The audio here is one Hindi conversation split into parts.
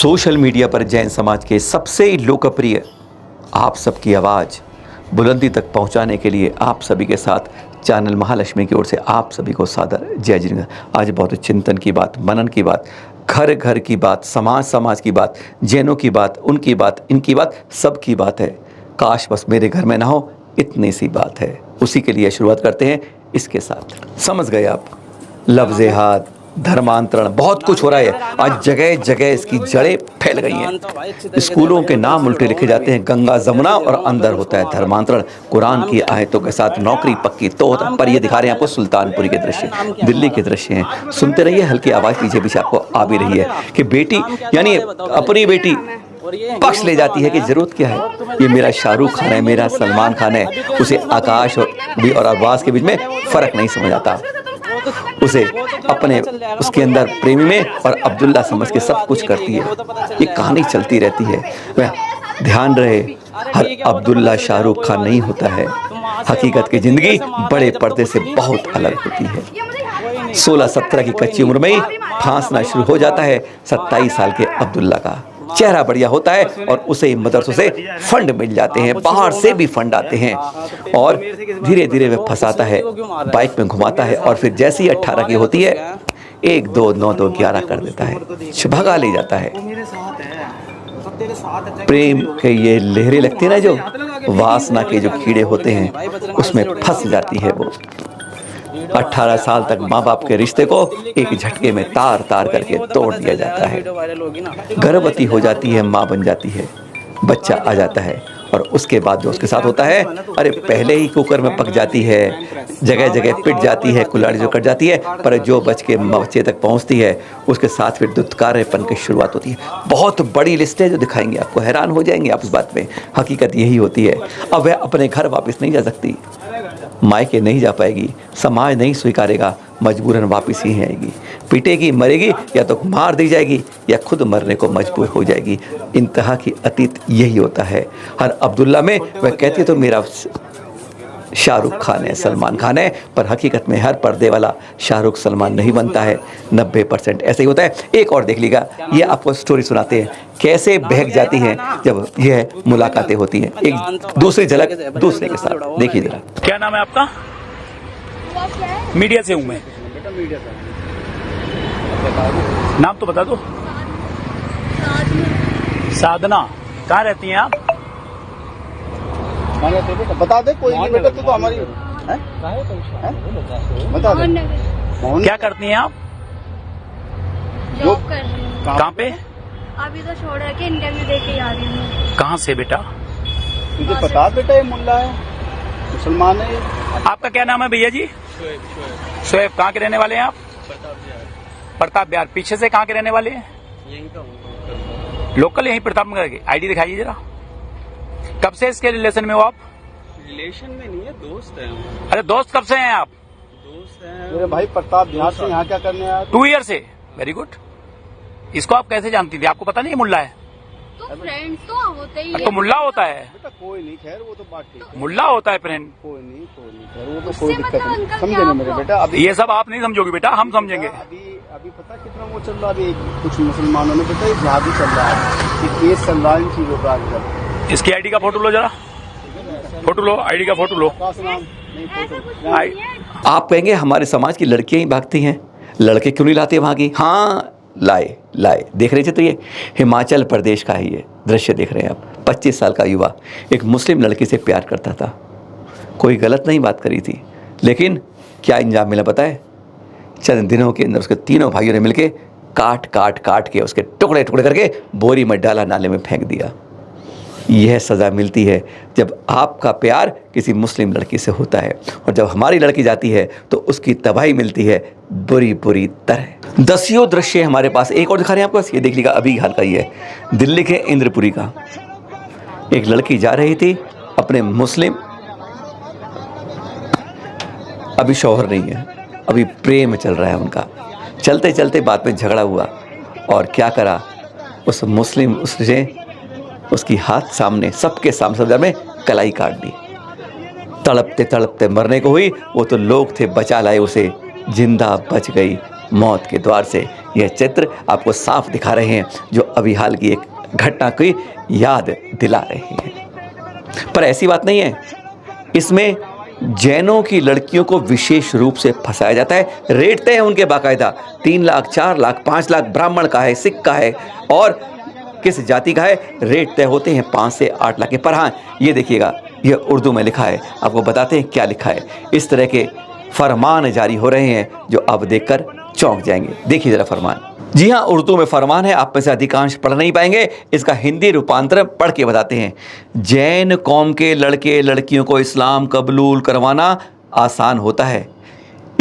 सोशल मीडिया पर जैन समाज के सबसे लोकप्रिय आप सबकी आवाज़ बुलंदी तक पहुंचाने के लिए आप सभी के साथ चैनल महालक्ष्मी की ओर से आप सभी को सादर जय जिनेन्द्र। आज बहुत चिंतन की बात, मनन की बात, घर घर की बात, समाज समाज की बात, जैनों की बात, उनकी बात, इनकी बात, सबकी बात है। काश बस मेरे घर में ना हो, इतनी सी बात है। उसी के लिए शुरुआत करते हैं इसके साथ। समझ गए आप? लफ्ज़े हाथ, धर्मांतरण, बहुत कुछ हो रहा है। आज जगह जगह इसकी जड़ें फैल गई हैं। स्कूलों के नाम उल्टे लिखे जाते हैं, गंगा जमुना, और अंदर होता है धर्मांतरण। कुरान की आयतों के साथ नौकरी पक्की तो होता है। पर ये दिखा रहे हैं आपको सुल्तानपुरी के दृश्य, दिल्ली के दृश्य हैं। सुनते रहिए, हल्की आवाज़ पीछे पीछे आपको आ भी रही है कि बेटी यानी अपनी बेटी पक्ष ले जाती है कि जरूरत क्या है। ये मेरा शाहरुख खान है, मेरा सलमान खान है। उसे आकाश और अरबाज के बीच में फ़र्क नहीं समझ आता। उसे अपने उसके अंदर प्रेमी में और अब्दुल्ला समझ के सब कुछ करती है। ये कहानी चलती रहती है। वह ध्यान रहे, हर अब्दुल्ला शाहरुख खान नहीं होता है। हकीकत की जिंदगी बड़े पर्दे से बहुत अलग होती है। 16-17 की कच्ची उम्र में ही फांसना शुरू हो जाता है 27 साल के अब्दुल्ला का। चेहरा बढ़िया होता है और उसे मदरसों से फंड मिल जाते हैं, बाहर से भी फंड आते हैं, और धीरे धीरे वह फंसाता है, बाइक में घुमाता है, और फिर जैसे ही 18 की होती है 1, 2, 9, 2, 11 कर देता है, भगा ले जाता है। प्रेम के ये लहरें लगती है ना, जो वासना के जो कीड़े होते हैं, उसमें फंस जाती है वो। 18 साल तक माँ बाप के रिश्ते को एक झटके में तार तार करके तोड़ दिया जाता है। गर्भवती हो जाती है, माँ बन जाती है, बच्चा आ जाता है, और उसके बाद जो उसके साथ होता है, अरे पहले ही कुकर में पक जाती है, जगह जगह पिट जाती है, कुल्हाड़ी जो कट जाती है, पर जो बच के बच्चे तक पहुंचती है उसके साथ फिर दुत्कारपन की शुरुआत होती है। बहुत बड़ी लिस्ट है जो दिखाएंगे आपको, हैरान हो जाएंगे आप इस बात में। हकीकत यही होती है। अब वह अपने घर वापस नहीं जा सकती, मायके नहीं जा पाएगी, समाज नहीं स्वीकारेगा, मजबूरन वापस ही आएगी। पीटेगी, मरेगी, या तो मार दी जाएगी या खुद मरने को मजबूर हो जाएगी। इंतहा की अतीत यही होता है। हर अब्दुल्ला में वह कहती है तो मेरा शाहरुख खान है, सलमान खान है, पर हकीकत में हर पर्दे वाला शाहरुख सलमान नहीं बनता है। 90% ऐसे ही होता है। एक और देख लीजिएगा, ये आपको स्टोरी सुनाते हैं कैसे बहक जाती हैं जब यह मुलाकातें होती हैं, एक दूसरी झलक दूसरे के साथ। देखिए जरा। क्या नाम है आपका? मीडिया से हूँ मैं। नाम तो बता दो। साधना। कहाँ रहती हैं आप? बता दे, कोई नहीं बेटा, तू तो हमारी बता दे। क्या करती हैं आप? जॉब कर रही हूँ। कहाँ पे? अभी तो छोड़ के इंटरव्यू दे के आ रही हूँ। कहाँ से बेटा? तुझे पता बेटा, ये मुल्ला है, मुसलमान है। आपका क्या नाम है भैया जी? शोएब। कहाँ के रहने वाले हैं आप? प्रताप बिहार। पीछे से कहाँ के रहने वाले हैं? लोकल, यहीं प्रताप नगर के। आईडी दिखाइए जरा। कब से इसके रिलेशन में हो आप? रिलेशन में नहीं है, दोस्त है। अरे दोस्त कब से हैं आप? दोस्त है मेरे भाई प्रताप बिहार से यहाँ क्या करने आया? 2 ईयर से। Very good. इसको आप कैसे जानती थी? आपको पता नहीं मुल्ला है? तो फ्रेंड्स तो होते ही तो मुल्ला होता है, बेटा कोई नहीं, खैर वो तो बात ठीक है। मुल्ला होता है फ्रेंड। कोई नहीं खैर, वो तो कोई दिक्कत नहीं। समझे ना मेरे बेटा? अभी ये सब आप नहीं समझोगे बेटा, हम समझेंगे। अभी पता कितना वो चल रहा है। अभी कुछ मुसलमानों ने बेटा जिहादी चल रहा है, कि केस चल रहा है इन चीजों का आजकल। इसकी आईडी का फोटो लो जरा, फोटो लो, आईडी का फोटो लो। आप कहेंगे हमारे समाज की लड़कियां ही भागती हैं, लड़के क्यों नहीं लाते वहाँ की? हाँ, लाए। देख रहे थे तो ये हिमाचल प्रदेश का ही ये दृश्य देख रहे हैं आप। 25 साल का युवा एक मुस्लिम लड़की से प्यार करता था। कोई गलत नहीं बात करी थी, लेकिन क्या इंजाम मिला पता है? चंद दिनों के अंदर उसके तीनों भाइयों ने मिलके काट के उसके टुकड़े करके बोरी में डाला, नाले में फेंक दिया। यह सज़ा मिलती है जब आपका प्यार किसी मुस्लिम लड़की से होता है, और जब हमारी लड़की जाती है तो उसकी तबाही मिलती है बुरी तरह। दसियों दृश्य हमारे पास। एक और दिखा रहे हैं आपको, ये देख लीजिएगा, अभी हाल का ही है, दिल्ली के इंद्रपुरी का। एक लड़की जा रही थी अपने मुस्लिम, अभी शौहर नहीं है, अभी प्रेम चल रहा है उनका। चलते चलते बाद में झगड़ा हुआ, और क्या करा उस मुस्लिम, उसने उसकी हाथ सामने सबके सामने में कलाई काट दी। तड़पते मरने को हुई। वो तो लोग थे, बचा लाए उसे, जिंदा बच गई मौत के द्वार से। यह चित्र आपको साफ दिखा रहे हैं, जो अभी हाल की एक घटना की याद दिला रहे हैं। पर ऐसी बात नहीं है, इसमें जैनों की लड़कियों को विशेष रूप से फंसाया जाता है। रेट तय है उनके बाकायदा, 3 लाख, 4 लाख, 5 लाख, ब्राह्मण का है, सिख का है और किस जाति का है, रेट तय होते हैं 5 से 8 लाख के। पर हाँ, ये देखिएगा, ये उर्दू में लिखा है, आपको बताते हैं क्या लिखा है। इस तरह के फरमान जारी हो रहे हैं जो आप देखकर चौंक जाएंगे। देखिए ज़रा फरमान। जी हाँ, उर्दू में फरमान है, आप में से अधिकांश पढ़ नहीं पाएंगे, इसका हिंदी रूपांतर पढ़ के बताते हैं। जैन कौम के लड़के लड़कियों को इस्लाम कबूल करवाना आसान होता है,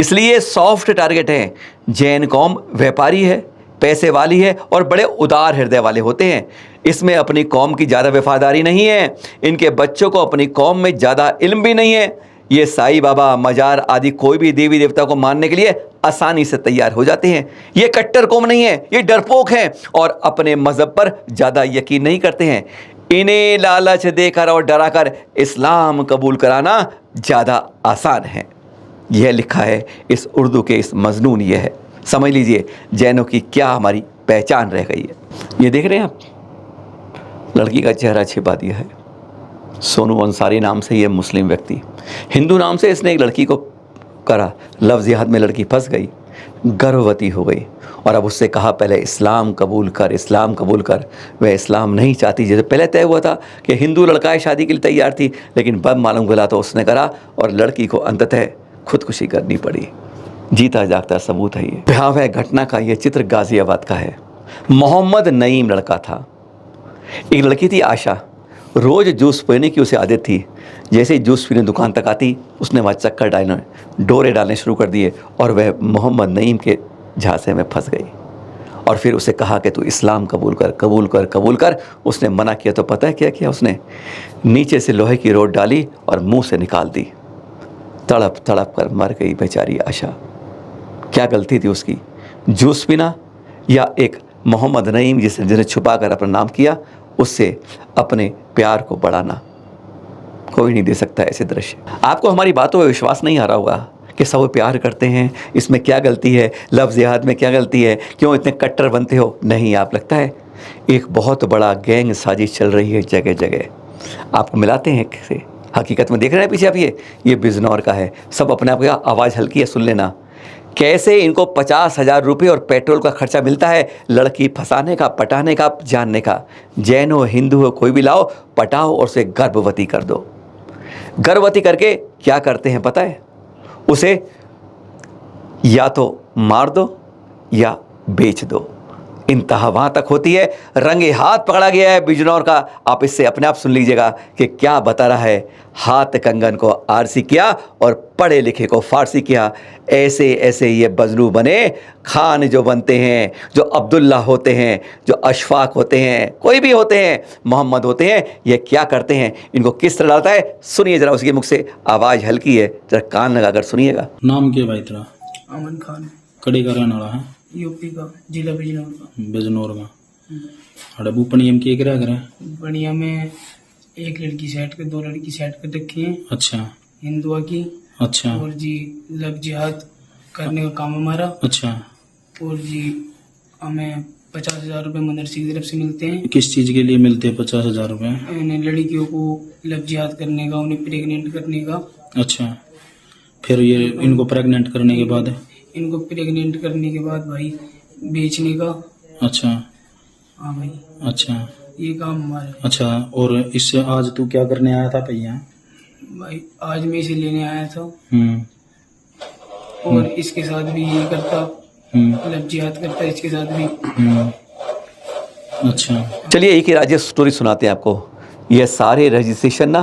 इसलिए सॉफ्ट टारगेट है। जैन कौम व्यापारी है, पैसे वाली है और बड़े उदार हृदय वाले होते हैं। इसमें अपनी कौम की ज़्यादा वफादारी नहीं है, इनके बच्चों को अपनी कौम में ज़्यादा इल्म भी नहीं है। ये साईं बाबा, मजार आदि कोई भी देवी देवता को मानने के लिए आसानी से तैयार हो जाते हैं। ये कट्टर कौम नहीं है, ये डरपोक हैं और अपने मज़हब पर ज़्यादा यकीन नहीं करते हैं। इन्हें लालच देकर और डराकर इस्लाम कबूल कराना ज़्यादा आसान है। यह लिखा है इस उर्दू के इस मजनून ये है। समझ लीजिए जैनों की क्या हमारी पहचान रह गई है। ये देख रहे हैं आप, लड़की का चेहरा छिपा दिया है। सोनू अंसारी नाम से ये मुस्लिम व्यक्ति, हिंदू नाम से इसने एक लड़की को करा, लफ्ज़ जिहाद में लड़की फंस गई, गर्भवती हो गई और अब उससे कहा पहले इस्लाम कबूल कर, इस्लाम कबूल कर। वह इस्लाम नहीं चाहती, जैसे पहले तय हुआ था कि हिंदू लड़का है, शादी के लिए तैयार थी, लेकिन बब मालूम गला तो उसने करा और लड़की को अंततः खुदकुशी करनी पड़ी। जीता जागता सबूत है ये। भयावह घटना का ये चित्र गाज़ियाबाद का है। मोहम्मद नईम लड़का था, एक लड़की थी आशा, रोज़ जूस पीने की उसे आदत थी। जैसे ही जूस पीने दुकान तक आती, उसने वहाँ चक्कर डालने, डोरे डालने शुरू कर दिए और वह मोहम्मद नईम के झांसे में फंस गई। और फिर उसे कहा कि तू इस्लाम कबूल कर, कबूल कर, कबूल कर। उसने मना किया तो पता है क्या किया उसने? नीचे से लोहे की रोड डाली और मुंह से निकाल दी। तड़प तड़प कर मर गई बेचारी आशा। क्या गलती थी उसकी? जूस पीना या एक मोहम्मद नईम जिसने छुपा कर अपना नाम किया, उससे अपने प्यार को बढ़ाना? कोई नहीं दे सकता ऐसे दृश्य। आपको हमारी बातों में विश्वास नहीं आ रहा होगा कि सब प्यार करते हैं, इसमें क्या गलती है, लफ्ज़ जिहाद में क्या गलती है, क्यों इतने कट्टर बनते हो? नहीं, आप लगता है एक बहुत बड़ा गैंग साजिश चल रही है जगह जगह। आपको मिलाते हैं कैसे, हकीकत में देख रहे हैं पीछे आप, ये बिजनौर का है। सब अपने आप का आवाज़ हल्की है, सुन लेना। कैसे इनको 50,000 रुपये और पेट्रोल का खर्चा मिलता है लड़की फंसाने का, पटाने का, जानने का। जैन हो, हिंदू हो, कोई भी लाओ, पटाओ और उसे गर्भवती कर दो। गर्भवती करके क्या करते हैं पता है? उसे या तो मार दो या बेच दो। इंतहा वहाँ तक होती है। रंगे हाथ पकड़ा गया है बिजनौर का। आप इससे अपने आप सुन लीजिएगा कि क्या बता रहा है। हाथ कंगन को आरसी किया और पढ़े लिखे को फारसी किया। ऐसे ऐसे ये बजलू बने। खान जो बनते हैं, जो अब्दुल्ला होते हैं, जो अशफाक होते हैं, कोई भी होते हैं, मोहम्मद होते हैं, ये क्या करते हैं, इनको किस तरह डालता है, सुनिए जरा उसके मुख से। आवाज़ हल्की है, जरा कान लगाकर सुनिएगा। नाम क्या भाई तेरा? अमन खान, कड़ी का रहने वाला है? यूपी का, जिला बिजनौर का। बिजनौर का। अरे बूपनी हम क्या करा करे? बढ़िया में एक लड़की सेट कर, 2 लड़की सेट कर रखी है। अच्छा हिंदुआ की। अच्छा। और जी लव जिहाद करने का काम हमारा। अच्छा। और जी हमें 50,000 रुपये मदरसे की तरफ से मिलते हैं। किस चीज के लिए मिलते हैं 50,000 रुपये? इन्हें लड़कियों को लव जिहाद करने का, उन्हें प्रेग्नेंट करने का। अच्छा, फिर ये इनको प्रेग्नेंट करने के बाद? इनको प्रेग्नेंट करने के बाद भाई बेचने का। अच्छा। हाँ भाई, अच्छा। ये काम हमारा है। अच्छा, और इससे आज तू क्या करने आया था भैया? भाई आज मैं इसे लेने आया था हम्म। और इसके साथ भी यही करता, लव जिहाद करता इसके साथ भी। अच्छा। चलिए एक ही राज्य स्टोरी सुनाते हैं आपको। ये सारे रजिस्ट्रेशन ना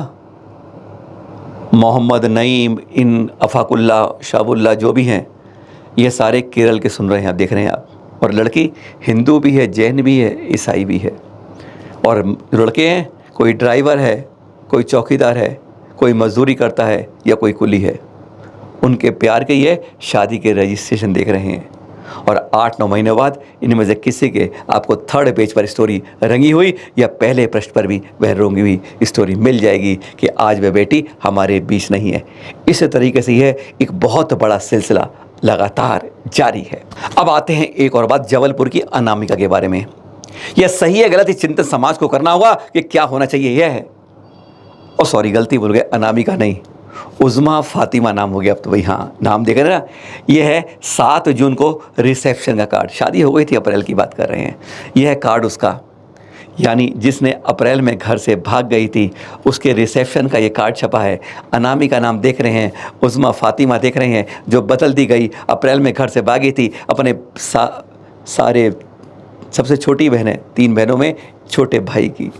मोहम्मद नईम, इन अफाकुल्ला, शाबुल्ला जो भी हैं, ये सारे केरल के सुन रहे हैं, आप देख रहे हैं आप। और लड़की हिंदू भी है, जैन भी है, ईसाई भी है। और लड़के हैं, कोई ड्राइवर है, कोई चौकीदार है, कोई मजदूरी करता है या कोई कुली है। उनके प्यार के ये शादी के रजिस्ट्रेशन देख रहे हैं। और 8-9 महीने बाद इनमें से किसी के आपको 3rd पेज पर स्टोरी रंगी हुई या पहले पृष्ठ पर भी वह रंगी हुई स्टोरी मिल जाएगी कि आज वह बेटी हमारे बीच नहीं है। इस तरीके से यह एक बहुत बड़ा सिलसिला लगातार जारी है। अब आते हैं एक और बात जबलपुर की अनामिका के बारे में। यह सही है गलत, ये चिंतन समाज को करना होगा कि क्या होना चाहिए। यह है, और सॉरी गलती बोल गए, अनामिका नहीं, उज़्मा फ़ातिमा नाम हो गया अब तो भाई। हाँ, नाम देखें ना, यह है 7 जून को रिसेप्शन का कार्ड, शादी हो गई थी, अप्रैल की बात कर रहे हैं। यह है कार्ड उसका, यानी जिसने अप्रैल में घर से भाग गई थी उसके रिसेप्शन का ये कार्ड छपा है। अनामिका नाम देख रहे हैं, उज़्मा फ़ातिमा देख रहे हैं, जो बदल दी गई, अप्रैल में घर से भागी थी, अपने सारे सबसे छोटी बहन है, 3 बहनों में छोटे भाई की।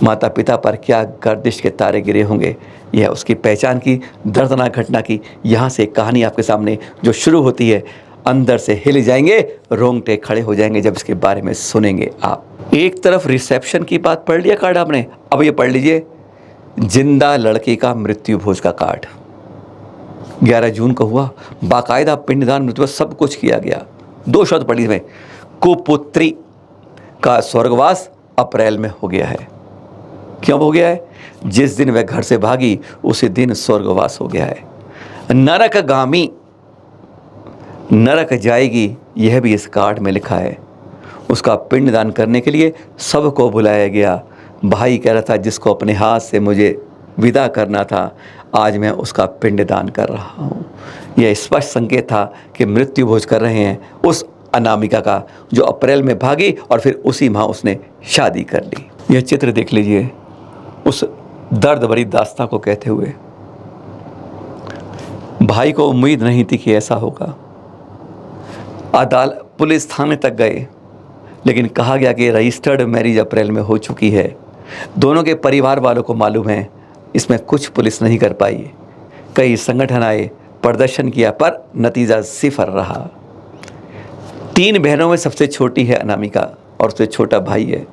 माता पिता पर क्या गर्दिश के तारे गिरे होंगे, यह उसकी पहचान की दर्दनाक घटना की यहाँ से एक कहानी आपके सामने जो शुरू होती है, अंदर से हिल जाएंगे, रोंगटे खड़े हो जाएंगे जब इसके बारे में सुनेंगे आप। एक तरफ रिसेप्शन की बात पढ़ लिया कार्ड आपने, अब ये पढ़ लीजिए जिंदा लड़की का मृत्यु भोज का कार्ड। 11 जून को हुआ, बाकायदा पिंडदान मृत्यु सब कुछ किया गया। 2 शब्द पढ़ी इसमें, कुपुत्री का स्वर्गवास अप्रैल में हो गया है। क्यों हो गया है? जिस दिन वह घर से भागी उसी दिन स्वर्गवास हो गया है। नरकगामी, नरक जाएगी, यह भी इस कार्ड में लिखा है। उसका पिंडदान करने के लिए सबको बुलाया गया। भाई कह रहा था जिसको अपने हाथ से मुझे विदा करना था, आज मैं उसका पिंडदान कर रहा हूँ। यह स्पष्ट संकेत था कि मृत्यु भोज कर रहे हैं उस अनामिका का जो अप्रैल में भागी और फिर उसी माह उसने शादी कर ली। यह चित्र देख लीजिए उस दर्द भरी दास्तां को कहते हुए। भाई को उम्मीद नहीं थी कि ऐसा होगा। अदालत पुलिस थाने तक गए, लेकिन कहा गया कि रजिस्टर्ड मैरिज अप्रैल में हो चुकी है। दोनों के परिवार वालों को मालूम है, इसमें कुछ पुलिस नहीं कर पाई। कई संगठन आए, प्रदर्शन किया, पर नतीजा सिफर रहा। 3 बहनों में सबसे छोटी है अनामिका और उससे छोटा भाई है।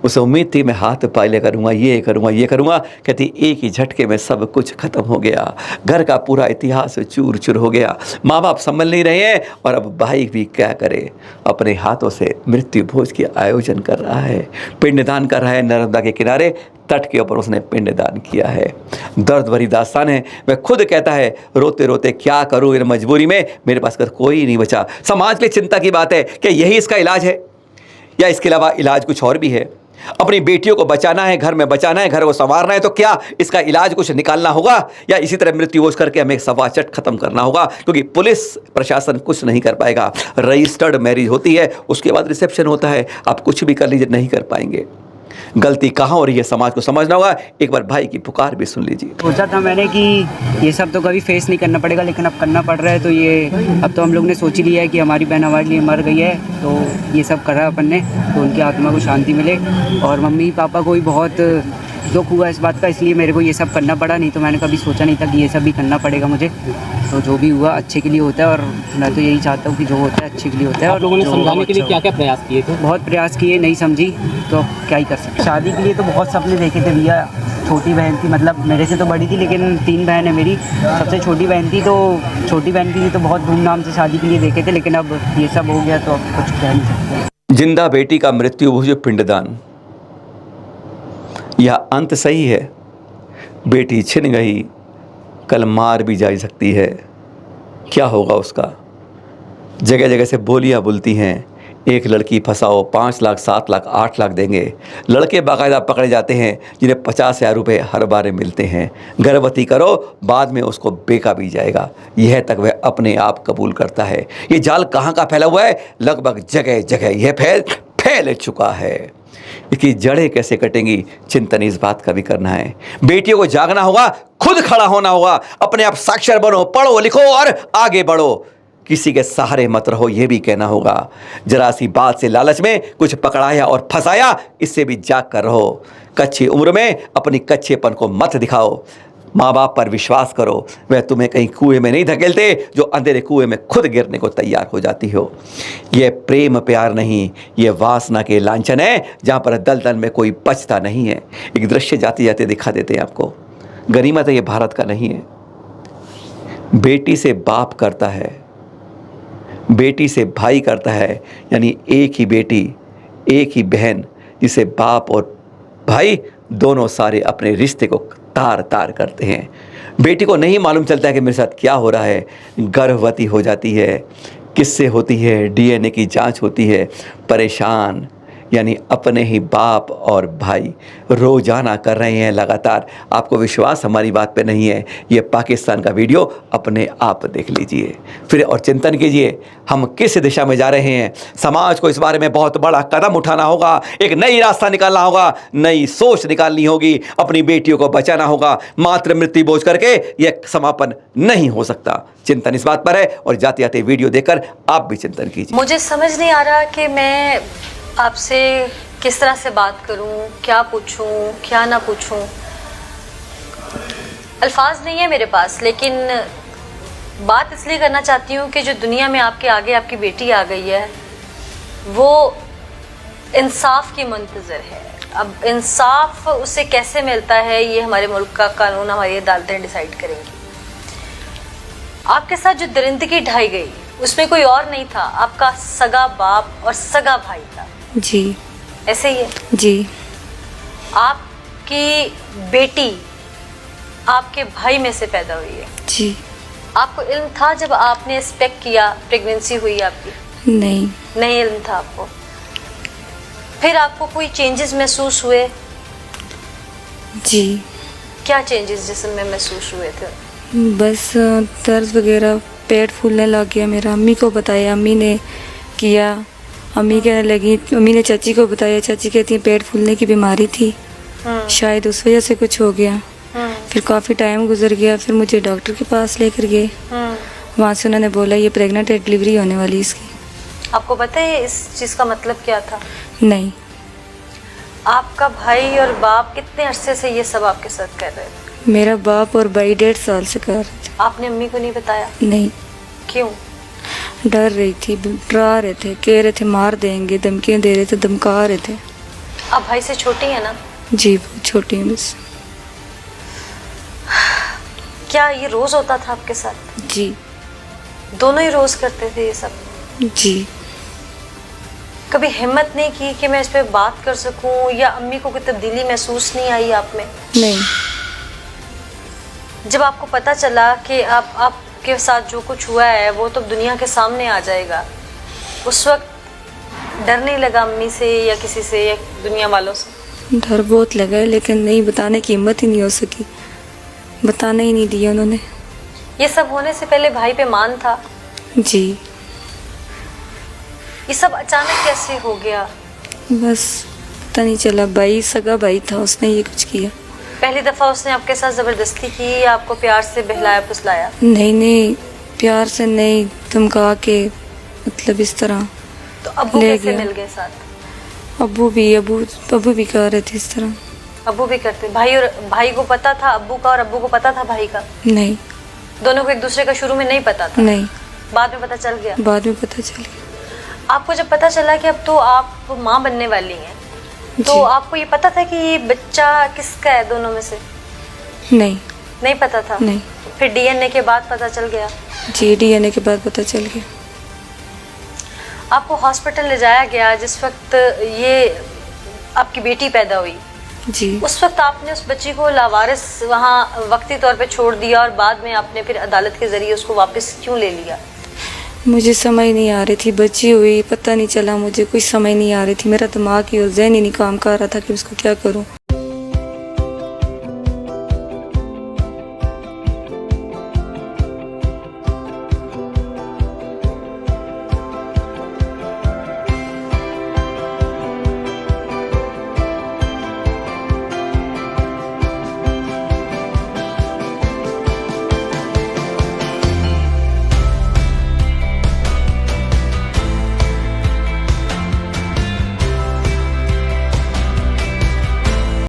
उसे उम्मीद थी मैं हाथ पाले करूँगा, ये करूँगा, ये करूँगा। कहती एक ही झटके में सब कुछ खत्म हो गया, घर का पूरा इतिहास चूर चूर हो गया। माँ बाप संभल नहीं रहे हैं और अब भाई भी क्या करे, अपने हाथों से मृत्यु भोज के आयोजन कर रहा है, पिंडदान कर रहा है। नर्मदा के किनारे तट के ऊपर उसने पिंडदान किया है। दर्द भरी दास्तान है। वह खुद कहता है रोते रोते क्या करूँ, इन मजबूरी में मेरे पास कर कोई नहीं बचा। समाज की चिंता की बात है कि यही इसका इलाज है या इसके अलावा इलाज कुछ और भी है। अपनी बेटियों को बचाना है, घर में बचाना है, घर को संवारना है, तो क्या इसका इलाज कुछ निकालना होगा या इसी तरह मृत्यु भोज करके हमें सवाचट खत्म करना होगा? क्योंकि पुलिस प्रशासन कुछ नहीं कर पाएगा। रजिस्टर्ड मैरिज होती है, उसके बाद रिसेप्शन होता है, आप कुछ भी कर लीजिए, नहीं कर पाएंगे। गलती कहाँ हो रही है समाज को समझना होगा। एक बार भाई की पुकार भी सुन लीजिए। सोचा था मैंने कि ये सब तो कभी फेस नहीं करना पड़ेगा, लेकिन अब करना पड़ रहा है। तो ये अब तो हम लोग ने सोच ही लिया है कि हमारी बहन हमारे लिए मर गई है, तो ये सब करा अपन ने, तो उनकी आत्मा को शांति मिले। और मम्मी पापा को भी बहुत दुख हुआ इस बात का, इसलिए मेरे को ये सब करना पड़ा। नहीं तो मैंने कभी सोचा नहीं था कि ये सब भी करना पड़ेगा मुझे। तो जो भी हुआ अच्छे के लिए होता है, और मैं तो यही चाहता हूँ कि जो होता है अच्छे के लिए होता है। और लोगों ने समझाने के लिए क्या क्या प्रयास किए थे? बहुत प्रयास किए, नहीं समझी तो क्या ही कर सकते। शादी के लिए तो बहुत सपने देखे थे भैया। छोटी बहन थी, मतलब मेरे से तो बड़ी थी, लेकिन 3 बहन है मेरी। सबसे छोटी बहन थी, तो छोटी बहन की तो बहुत धूमधाम से शादी के लिए देखे थे, लेकिन अब ये सब हो गया तो अब कुछ कह नहीं सकते। जिंदा बेटी का मृत्यु भोज पिंडदान, यह अंत सही है। बेटी छिन गई, कल मार भी जा सकती है, क्या होगा उसका? जगह जगह से बोलियां बुलती हैं, एक लड़की फंसाओ 5 लाख 7 लाख 8 लाख देंगे। लड़के बाकायदा पकड़े जाते हैं जिन्हें 50,000 रुपये हर बार मिलते हैं। गर्भवती करो, बाद में उसको बेका भी जाएगा, यह तक वह अपने आप कबूल करता है। ये जाल कहाँ का फैला हुआ है? लगभग जगह जगह यह फैल चुका है। इसकी जड़ें कैसे कटेंगी, चिंतन इस बात का भी करना है। बेटियों को जागना होगा, खुद खड़ा होना होगा, अपने आप साक्षर बनो, पढ़ो लिखो और आगे बढ़ो। किसी के सहारे मत रहो, यह भी कहना होगा। जरा सी बात से लालच में कुछ पकड़ाया और फंसाया, इससे भी जाग कर रहो। कच्ची उम्र में अपनी कच्चेपन को मत दिखाओ। माँ बाप पर विश्वास करो, वह तुम्हें कहीं कुएं में नहीं धकेलते जो अंधेरे कुएं में खुद गिरने को तैयार हो जाती हो। यह प्रेम प्यार नहीं, यह वासना के लांछन है जहाँ पर दलदल में कोई बचता नहीं है। एक दृश्य जाते जाते दिखा देते हैं आपको। गनीमत है, ये भारत का नहीं है। बेटी से बाप करता है, बेटी से भाई करता है, यानी एक ही बेटी एक ही बहन जिसे बाप और भाई दोनों सारे अपने रिश्ते को तार तार करते हैं। बेटी को नहीं मालूम चलता है कि मेरे साथ क्या हो रहा है। गर्भवती हो जाती है, किससे होती है, डीएनए की जांच होती है। परेशान यानी अपने ही बाप और भाई रोजाना कर रहे हैं लगातार। आपको विश्वास हमारी बात पे नहीं है, ये पाकिस्तान का वीडियो अपने आप देख लीजिए फिर और चिंतन कीजिए हम किस दिशा में जा रहे हैं। समाज को इस बारे में बहुत बड़ा कदम उठाना होगा, एक नई रास्ता निकालना होगा, नई सोच निकालनी होगी, अपनी बेटियों को बचाना होगा। मात्र मृत्यु बोझ करके यह समापन नहीं हो सकता। चिंतन इस बात पर है और जाते जाते वीडियो देखकर आप भी चिंतन कीजिए। मुझे समझ नहीं आ रहा कि मैं आपसे किस तरह से बात करूं, क्या पूछूं, क्या ना पूछूं। अल्फाज नहीं है मेरे पास, लेकिन बात इसलिए करना चाहती हूं कि जो दुनिया में आपके आगे आपकी बेटी आ गई है वो इंसाफ की मुंतज़र है। अब इंसाफ उसे कैसे मिलता है ये हमारे मुल्क का कानून, हमारी अदालतें डिसाइड करेंगी। आपके साथ जो दरिंदगी ढाई गई उसमें कोई और नहीं था, आपका सगा बाप और सगा भाई था। जी ऐसे ही है जी। आपकी बेटी आपके भाई में से पैदा हुई है जी। आपको इल्म था जब आपने एक्सपेक्ट किया, प्रेगनेंसी हुई आपकी? नहीं इल्म था आपको। फिर आपको कोई चेंजेस महसूस हुए? जी। क्या चेंजेस जिस्म में महसूस हुए थे? बस दर्द वगैरह, पेट फूलने लग गया मेरा। अम्मी को बताया, अम्मी ने किया, अम्मी कहने लगी, अम्मी ने चाची को बताया, चाची कहती है पेट फूलने की बीमारी थी, शायद उस वजह से कुछ हो गया। फिर काफ़ी टाइम गुजर गया, फिर मुझे डॉक्टर के पास लेकर गए। वहाँ से उन्होंने बोला ये प्रेग्नेंट है, डिलीवरी होने वाली इसकी। आपको पता है इस चीज़ का मतलब क्या था? नहीं। आपका भाई और बाप कितने अरसे से ये सब आपके साथ कर रहे थे? मेरा बाप और भाई 1.5 साल से कर रहे थे। आपने अम्मी को नहीं बताया? नहीं। क्यों? डर रही थी, डरा रहे थे, कह रहे थे मार देंगे, धमकियाँ दे रहे थे, धमका रहे थे। आप भाई से छोटी है ना? जी बहुत छोटी है बस। क्या ये रोज होता था आपके साथ? जी। दोनों ही रोज करते थे ये सब? जी। कभी हिम्मत नहीं की कि मैं इस पे बात कर सकूं, या अम्मी को कोई तब्दीली महसूस नहीं आई आप में? नहीं। जब आपको पता चला कि आपके साथ जो कुछ हुआ है वो तो दुनिया के सामने आ जाएगा, उस वक्त डर नहीं लगा अम्मी से या किसी से या दुनिया वालों से? डर बहुत लगा है, लेकिन नहीं बताने की हिम्मत ही नहीं हो सकी, बताने ही नहीं दिया उन्होंने। ये सब होने से पहले भाई पे मान था? जी। ये सब अचानक कैसे हो गया? बस पता नहीं चला, भाई सगा भाई था, उसने ये कुछ किया। पहली दफा उसने आपके साथ जबरदस्ती की या आपको प्यार से बहलाया फुसलाया? नहीं, प्यार से नहीं, धमका के, मतलब इस तरह। तो अब्बू कैसे मिल गए साथ? अब्बू भी कर रहे थे इस तरह। अब्बू भी करते? भाई को पता था अब्बू का और अब्बू को पता था भाई का? नहीं। दोनों को एक दूसरे का शुरू में नहीं पता था? नहीं। बाद में पता चल गया? बाद में पता चल गया। आपको जब पता चला कि अब तो आप माँ बनने वाली हैं, तो आपको ये पता था कि ये बच्चा किसका है दोनों में से? नहीं पता था? नहीं। फिर डीएनए के बाद पता चल गया? जी, डीएनए के बाद पता चल गया। आपको हॉस्पिटल ले जाया गया जिस वक्त ये आपकी बेटी पैदा हुई? जी। उस वक्त आपने उस बच्ची को लावारिस वहाँ वक्ती तौर पे छोड़ दिया और बाद में आपने फिर अदालत के जरिए उसको वापस क्यों ले लिया? मुझे समझ नहीं आ रही थी, बच्ची हुई, पता नहीं चला, मुझे कोई समझ नहीं आ रही थी, मेरा दिमाग ही और ज़हन ही नहीं काम कर रहा था कि उसको क्या करूं।